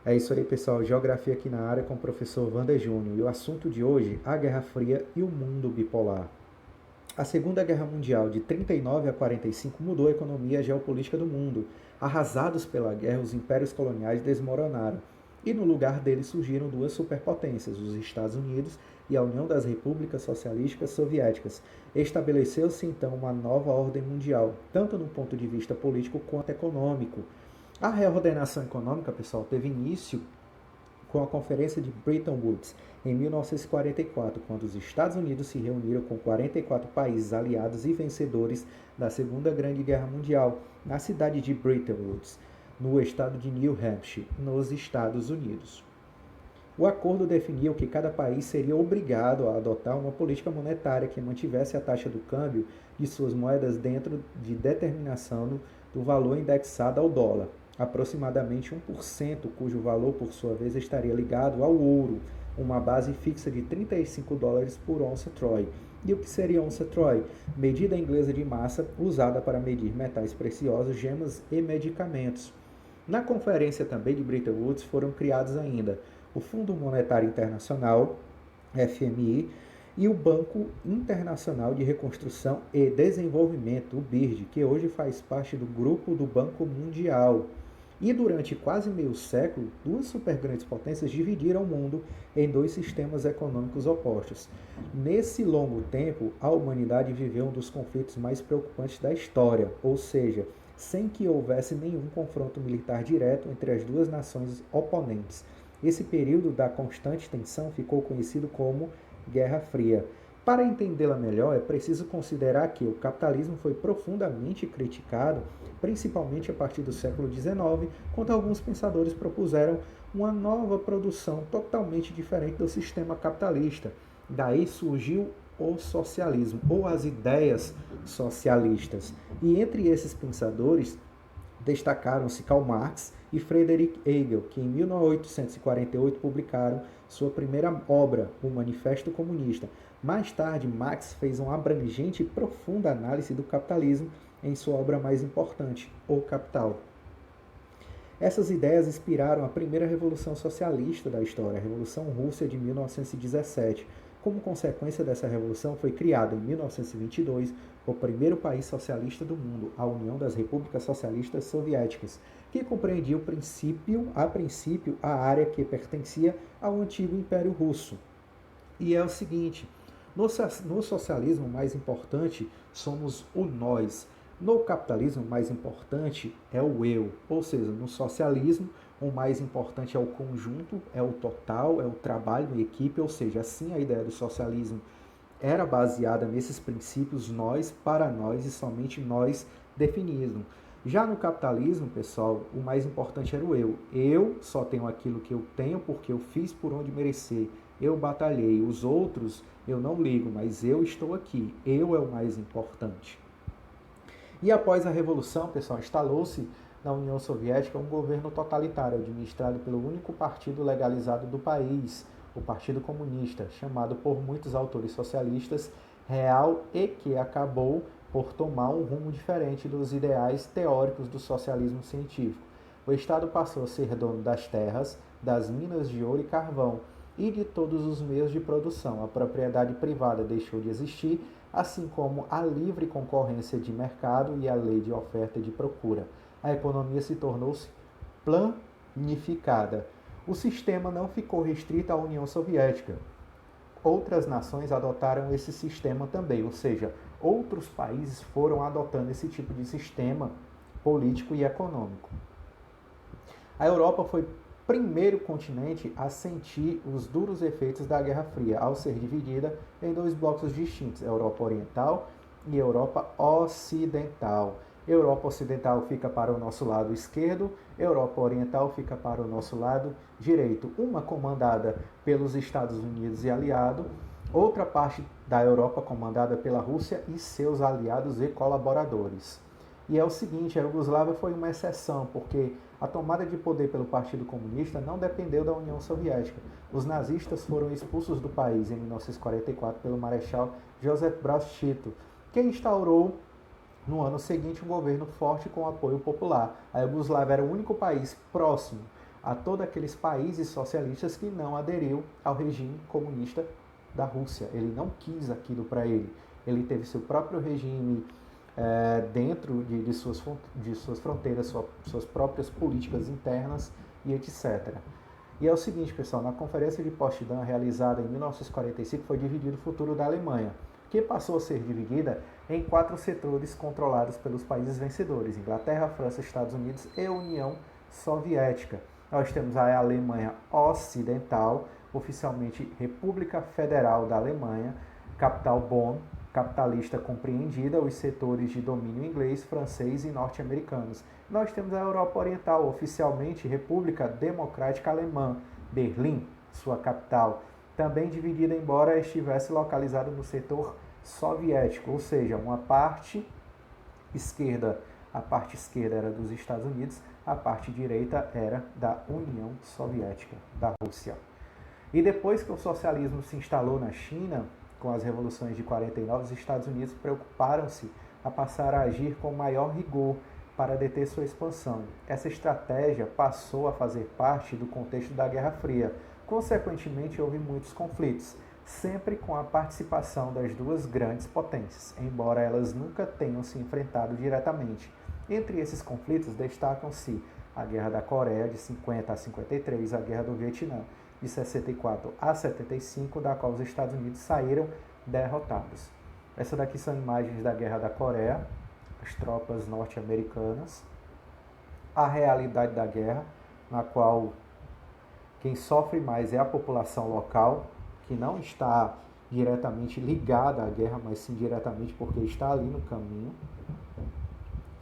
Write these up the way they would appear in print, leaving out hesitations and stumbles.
É isso aí, pessoal. Geografia aqui na área com o professor Wander Júnior. E o assunto de hoje, a Guerra Fria e o mundo bipolar. A Segunda Guerra Mundial, de 39 a 45, mudou a economia e a geopolítica do mundo. Arrasados pela guerra, os impérios coloniais desmoronaram. E no lugar deles surgiram duas superpotências, os Estados Unidos e a União das Repúblicas Socialistas Soviéticas. Estabeleceu-se então uma nova ordem mundial, tanto no ponto de vista político quanto econômico. A reordenação econômica, pessoal, teve início com a Conferência de Bretton Woods em 1944, quando os Estados Unidos se reuniram com 44 países aliados e vencedores da Segunda Grande Guerra Mundial, na cidade de Bretton Woods, no estado de New Hampshire, nos Estados Unidos. O acordo definiu que cada país seria obrigado a adotar uma política monetária que mantivesse a taxa do câmbio de suas moedas dentro de determinação do valor indexado ao dólar, aproximadamente 1%, cujo valor, por sua vez, estaria ligado ao ouro, uma base fixa de 35 dólares por onça Troy. E o que seria onça Troy? Medida inglesa de massa usada para medir metais preciosos, gemas e medicamentos. Na conferência também de Bretton Woods foram criados ainda o Fundo Monetário Internacional, FMI, e o Banco Internacional de Reconstrução e Desenvolvimento, o BIRD, que hoje faz parte do grupo do Banco Mundial. E durante quase meio século, duas supergrandes potências dividiram o mundo em dois sistemas econômicos opostos. Nesse longo tempo, a humanidade viveu um dos conflitos mais preocupantes da história, ou seja, sem que houvesse nenhum confronto militar direto entre as duas nações oponentes. Esse período da constante tensão ficou conhecido como Guerra Fria. Para entendê-la melhor, é preciso considerar que o capitalismo foi profundamente criticado, principalmente a partir do século XIX, quando alguns pensadores propuseram uma nova produção totalmente diferente do sistema capitalista. Daí surgiu o socialismo, ou as ideias socialistas. E entre esses pensadores destacaram-se Karl Marx e Friedrich Hegel, que em 1848 publicaram sua primeira obra, o Manifesto Comunista. Mais tarde, Marx fez uma abrangente e profunda análise do capitalismo em sua obra mais importante, O Capital. Essas ideias inspiraram a primeira revolução socialista da história, a Revolução Russa de 1917. Como consequência dessa revolução, foi criado em 1922 o primeiro país socialista do mundo, a União das Repúblicas Socialistas Soviéticas, que compreendia a princípio a área que pertencia ao antigo Império Russo. E é o seguinte, no socialismo, o mais importante somos o nós. No capitalismo, o mais importante é o eu. Ou seja, no socialismo, o mais importante é o conjunto, é o total, é o trabalho em equipe. Ou seja, assim a ideia do socialismo era baseada nesses princípios, nós, para nós e somente nós definidos. Já no capitalismo, pessoal, o mais importante era o eu. Eu só tenho aquilo que eu tenho porque eu fiz por onde merecer. Eu batalhei. Os outros eu não ligo, mas eu estou aqui. Eu é o mais importante. E após a Revolução, pessoal, instalou-se na União Soviética um governo totalitário administrado pelo único partido legalizado do país, o Partido Comunista, chamado por muitos autores socialistas Real e que acabou por tomar um rumo diferente dos ideais teóricos do socialismo científico. O Estado passou a ser dono das terras, das minas de ouro e carvão e de todos os meios de produção. A propriedade privada deixou de existir, assim como a livre concorrência de mercado e a lei de oferta e de procura. A economia se tornou-se planificada. O sistema não ficou restrito à União Soviética. Outras nações adotaram esse sistema também, ou seja, outros países foram adotando esse tipo de sistema político e econômico. A Europa foi o primeiro continente a sentir os duros efeitos da Guerra Fria, ao ser dividida em dois blocos distintos, Europa Oriental e Europa Ocidental. Europa Ocidental fica para o nosso lado esquerdo, Europa Oriental fica para o nosso lado direito, uma comandada pelos Estados Unidos e aliado, outra parte da Europa comandada pela Rússia e seus aliados e colaboradores. E é o seguinte, a Iugoslávia foi uma exceção, porque a tomada de poder pelo Partido Comunista não dependeu da União Soviética. Os nazistas foram expulsos do país em 1944 pelo Marechal Joseph Broz Tito, que instaurou no ano seguinte um governo forte com apoio popular. A Iugoslávia era o único país próximo a todos aqueles países socialistas que não aderiu ao regime comunista da Rússia. Ele não quis aquilo para ele. Ele teve seu próprio regime dentro de suas fronteiras, suas próprias políticas internas e etc. E é o seguinte, pessoal, na Conferência de Potsdam, realizada em 1945, foi dividido o futuro da Alemanha, que passou a ser dividida em 4 setores controlados pelos países vencedores: Inglaterra, França, Estados Unidos e União Soviética. Nós temos a Alemanha Ocidental, oficialmente República Federal da Alemanha, capital Bonn, capitalista compreendida, os setores de domínio inglês, francês e norte-americanos. Nós temos a Europa Oriental, oficialmente República Democrática Alemã, Berlim, sua capital, também dividida, embora estivesse localizada no setor soviético, ou seja, a parte esquerda era dos Estados Unidos, a parte direita era da União Soviética, da Rússia. E depois que o socialismo se instalou na China, com as revoluções de 49, os Estados Unidos preocuparam-se a passar a agir com maior rigor para deter sua expansão. Essa estratégia passou a fazer parte do contexto da Guerra Fria. Consequentemente, houve muitos conflitos, sempre com a participação das duas grandes potências, embora elas nunca tenham se enfrentado diretamente. Entre esses conflitos destacam-se a Guerra da Coreia, de 50 a 53, a Guerra do Vietnã, de 64 a 75, da qual os Estados Unidos saíram derrotados. Essa daqui são imagens da Guerra da Coreia, as tropas norte-americanas, a realidade da guerra, na qual quem sofre mais é a população local, que não está diretamente ligada à guerra, mas sim diretamente porque está ali no caminho.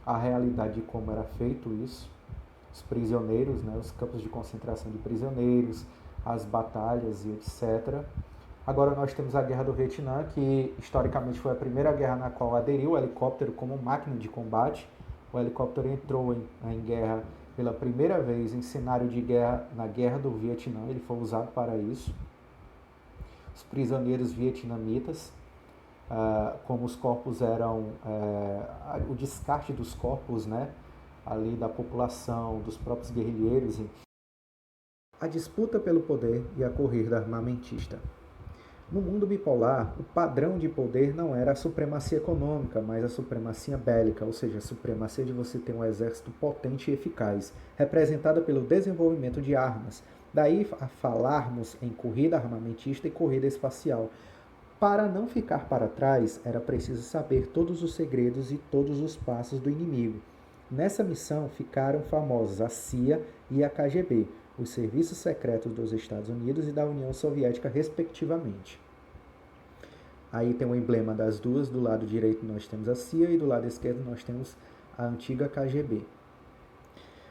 A realidade de como era feito isso, os prisioneiros, né, os campos de concentração de prisioneiros, as batalhas e etc. Agora nós temos a Guerra do Vietnã, que historicamente foi a primeira guerra na qual aderiu o helicóptero como máquina de combate. O helicóptero entrou em guerra pela primeira vez em cenário de guerra na Guerra do Vietnã, ele foi usado para isso. Os prisioneiros vietnamitas, como os corpos eram, o descarte dos corpos, né, ali da população, dos próprios guerrilheiros. A disputa pelo poder e a corrida armamentista. No mundo bipolar, o padrão de poder não era a supremacia econômica, mas a supremacia bélica, ou seja, a supremacia de você ter um exército potente e eficaz, representada pelo desenvolvimento de armas. Daí a falarmos em corrida armamentista e corrida espacial. Para não ficar para trás, era preciso saber todos os segredos e todos os passos do inimigo. Nessa missão ficaram famosos a CIA e a KGB, os serviços secretos dos Estados Unidos e da União Soviética, respectivamente. Aí tem o emblema das duas, do lado direito nós temos a CIA e do lado esquerdo nós temos a antiga KGB.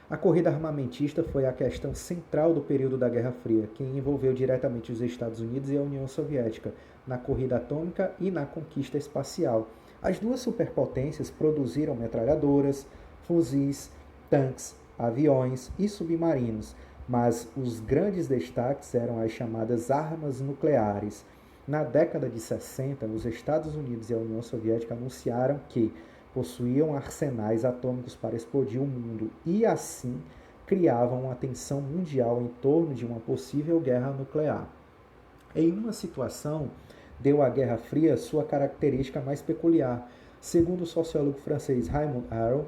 A corrida armamentista foi a questão central do período da Guerra Fria, que envolveu diretamente os Estados Unidos e a União Soviética na corrida atômica e na conquista espacial. As duas superpotências produziram metralhadoras, fuzis, tanques, aviões e submarinos, mas os grandes destaques eram as chamadas armas nucleares. Na década de 60, os Estados Unidos e a União Soviética anunciaram que possuíam arsenais atômicos para explodir o mundo e, assim, criavam uma tensão mundial em torno de uma possível guerra nuclear. Em uma situação, deu à Guerra Fria sua característica mais peculiar. Segundo o sociólogo francês Raymond Aron,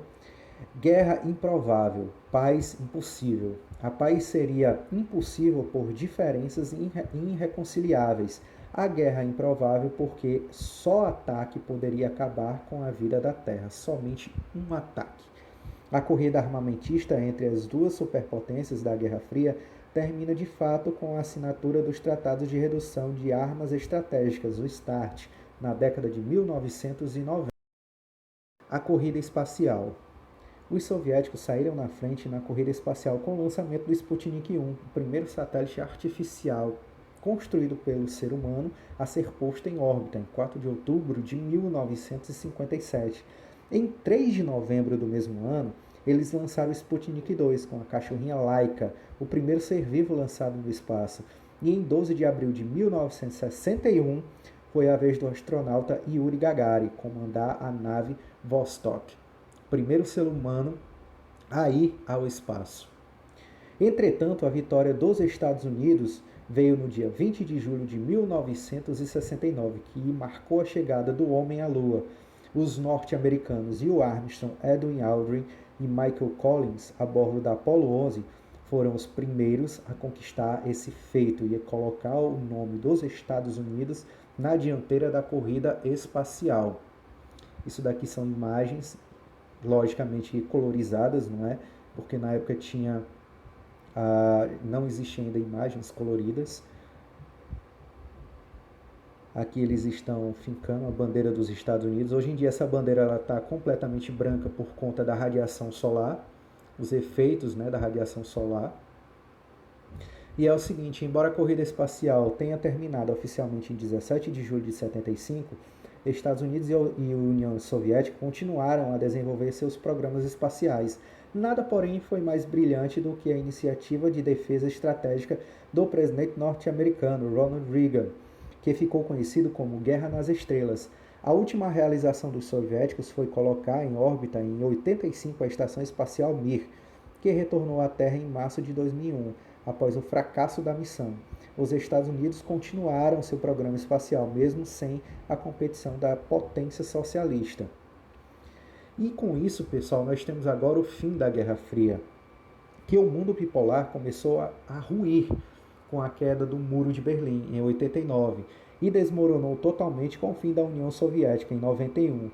guerra improvável, paz impossível. A paz seria impossível por diferenças irreconciliáveis. A guerra é improvável porque só ataque poderia acabar com a vida da Terra, somente um ataque. A corrida armamentista entre as duas superpotências da Guerra Fria termina de fato com a assinatura dos Tratados de Redução de Armas Estratégicas, o START, na década de 1990. A corrida espacial. Os soviéticos saíram na frente na corrida espacial com o lançamento do Sputnik 1, o primeiro satélite artificial construído pelo ser humano a ser posto em órbita, em 4 de outubro de 1957. Em 3 de novembro do mesmo ano, eles lançaram o Sputnik 2 com a cachorrinha Laika, o primeiro ser vivo lançado no espaço. E em 12 de abril de 1961, foi a vez do astronauta Yuri Gagarin comandar a nave Vostok, primeiro ser humano a ir ao espaço. Entretanto, a vitória dos Estados Unidos veio no dia 20 de julho de 1969, que marcou a chegada do homem à Lua. Os norte-americanos Neil Armstrong, Edwin Aldrin e Michael Collins, a bordo da Apollo 11, foram os primeiros a conquistar esse feito e a colocar o nome dos Estados Unidos na dianteira da corrida espacial. Isso daqui são imagens, logicamente colorizadas, não é? Porque na época não existiam ainda imagens coloridas. Aqui eles estão fincando a bandeira dos Estados Unidos. Hoje em dia essa bandeira está completamente branca por conta da radiação solar, os efeitos, né, da radiação solar. E é o seguinte, embora a corrida espacial tenha terminado oficialmente em 17 de julho de 75, Estados Unidos e a União Soviética continuaram a desenvolver seus programas espaciais. Nada, porém, foi mais brilhante do que a iniciativa de defesa estratégica do presidente norte-americano Ronald Reagan, que ficou conhecido como Guerra nas Estrelas. A última realização dos soviéticos foi colocar em órbita em 85 a Estação Espacial Mir, que retornou à Terra em março de 2001, após o fracasso da missão. Os Estados Unidos continuaram seu programa espacial, mesmo sem a competição da potência socialista. E com isso, pessoal, nós temos agora o fim da Guerra Fria, que o mundo bipolar começou a ruir com a queda do Muro de Berlim, em 89, e desmoronou totalmente com o fim da União Soviética, em 91.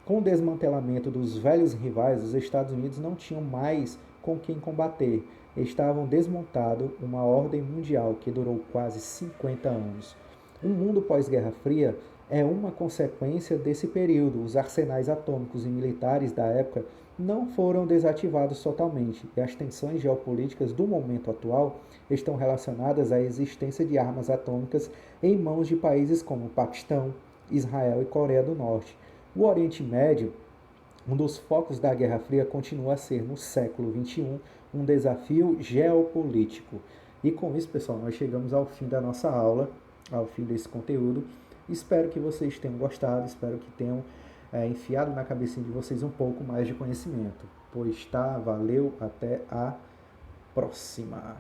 Com o desmantelamento dos velhos rivais, os Estados Unidos não tinham mais com quem combater. Estavam desmontado uma ordem mundial que durou quase 50 anos. Um mundo pós-Guerra Fria é uma consequência desse período. Os arsenais atômicos e militares da época não foram desativados totalmente, e as tensões geopolíticas do momento atual estão relacionadas à existência de armas atômicas em mãos de países como Paquistão, Israel e Coreia do Norte. O Oriente Médio, um dos focos da Guerra Fria, continua a ser, no século XXI, um desafio geopolítico. E com isso, pessoal, nós chegamos ao fim da nossa aula, ao fim desse conteúdo. Espero que vocês tenham gostado, espero que tenham enfiado na cabecinha de vocês um pouco mais de conhecimento. Pois tá, valeu, até a próxima.